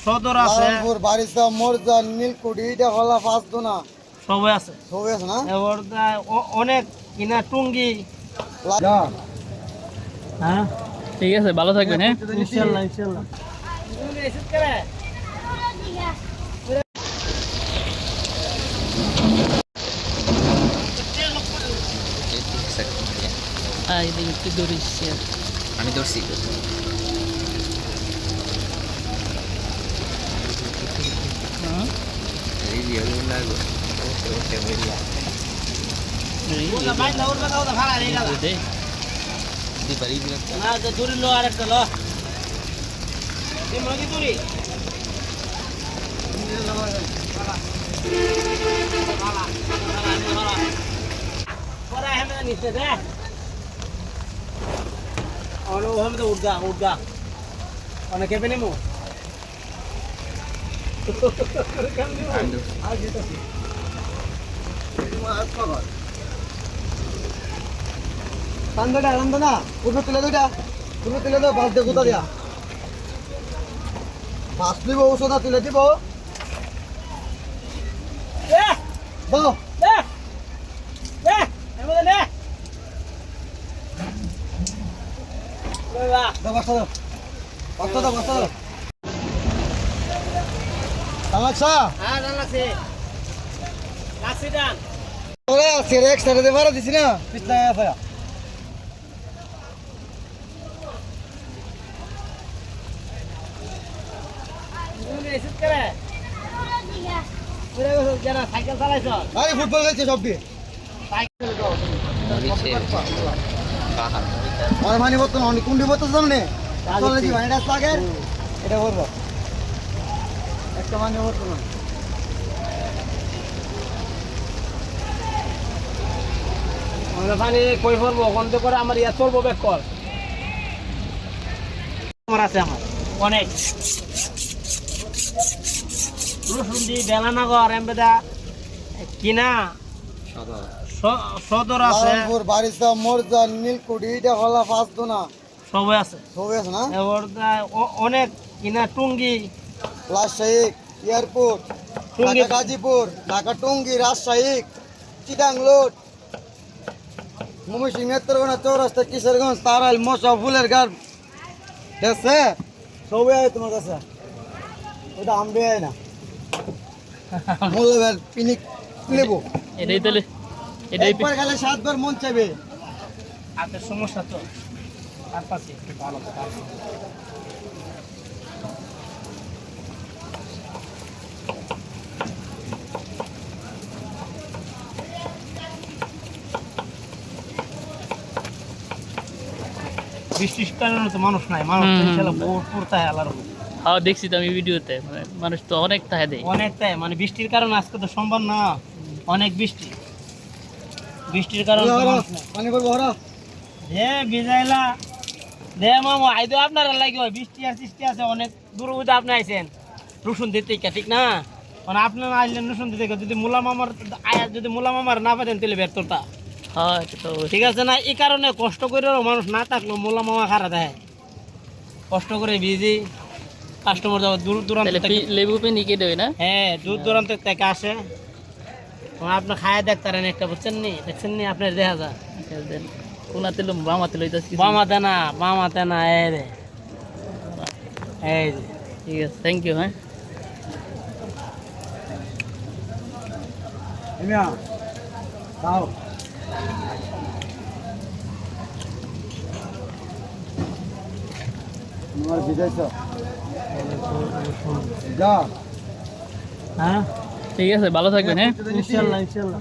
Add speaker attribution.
Speaker 1: সদর আছে,
Speaker 2: লালপুর, বারিসা, মোরজা, নীলকুঠি, এটা হলা পাঁচ দোনা
Speaker 1: সবাই আছে।
Speaker 2: সবই আছে না?
Speaker 1: এবার অনেক কিনা টুঙ্গি।
Speaker 2: যা।
Speaker 1: হ্যাঁ
Speaker 3: ঠিক আছে, ভালো থাকবেন। হ্যাঁ,
Speaker 1: ইনশাআল্লাহ ইনশাআল্লাহ।
Speaker 3: একটু ধরিস।
Speaker 4: আমি ধরছি তো। রিভিউ লাগো। ওকে ওকে মিলিয়া। দি পারি দিন।
Speaker 1: না তো দূরে লো, আরেকটা লো। এই মগি দূরে। পরে হেমে নিচে দে। और वो हम तो उड़ जा और के पे नहीं मो
Speaker 2: রন্দনা পুরো তুলে দাও বাস দিয়ে কোথা দিয়া বাস দিব ঔষধ তুলে দিব বাহ দিছি না পিছলায় আছে আরে ফুটবল খেলছে সব দিয়ে আর মানে বর্তমান অনেক কুন্ডি বর্তমান জানে চলে দি ভাই রাস্তা আগে এটা করবো একটা মানে বর্তমান
Speaker 1: আমরা পানি কই ভরবো কোনতে করে আমার ইয়া চলবো ব্যাক কর আমার আছে আমার অনেক রুসুন্দি বেলানগর এমবেদা কিনা সদর আছে,
Speaker 2: লালপুর, বারিসা, মোরজা, নীলকুঠি, এটা হলা পাঁচ দোনা
Speaker 1: সবাই আছে।
Speaker 2: সবই আছে না?
Speaker 1: এবার অনেক কিনা টুঙ্গি,
Speaker 2: রাজশাহী এয়ারপোর্ট, ঢাকা গাজীপুর, ঢাকা টুঙ্গি, রাজশাহী, চিটাং লোড, ময়মনসিংহ, নেত্রকোনা, চৌরাস্তা, কিশোরগঞ্জ, তারাইল, মশা, ফুলের গাড়, ঠিক আছে? সবই আছে তোমার কাছে। ওটা আমবে হয় না মূল্যবান পিনিক লেবু
Speaker 3: এটাই তাহলে
Speaker 2: একবার গেলে 7 বার মন চাইবে।
Speaker 1: হাতের সমস্যা তো তার পাশে একটু ভালো বৃষ্টির কারণে তো মানুষ নাই, মানুষ পড়তে হয় আলার।
Speaker 3: হ্যাঁ, দেখছি তো আমি ভিডিওতে, মানুষ তো অনেক টাকা দেয়,
Speaker 1: অনেক তাই মানে বৃষ্টির কারণে আজকে তো সম্ভব না, অনেক বৃষ্টির কারণে
Speaker 2: পানি করবো হরা
Speaker 1: হে ভিজাইলা দে মামা আইদো আপনারা লাগবে বৃষ্টি আর সৃষ্টি আছে অনেক দূর হইতে আপনি আইছেন রসুন দিতে ঠিক না, মানে আপনারা আইলেন রসুন দিতে যদি মুলা মামার না পাতেন তাহলে ব্যর্থতা।
Speaker 3: হ্যাঁ, এটা তো
Speaker 1: ঠিক আছে না, এই কারণে কষ্ট করে মানুষ না থাকলো মুলা মামা খারা দেয়, কষ্ট করে ভিজি কাস্টমার যাওয়া দূর দূরান্ত থেকে
Speaker 3: লেবু পেনি কেটে হয় না।
Speaker 1: হ্যাঁ, দূর দূরান্ত থেকে আসে, আপনি খায়া দেখতারেন একটা, বুঝছেন নি, দেখছেন নি আপনার দেখা যায়
Speaker 3: কোনাতে বামাতে লইতাছি,
Speaker 1: বামাতে না এই রে এই যে।
Speaker 3: ঠিক আছে, থ্যাংক ইউ। হ্যাঁ,
Speaker 2: এমিয়া দাও তোমার বিদায় যা।
Speaker 1: হ্যাঁ
Speaker 3: ঠিক আছে, ভালো থাকবেন। হ্যাঁ,
Speaker 1: ইনশাআল্লাহ ইনশাআল্লাহ।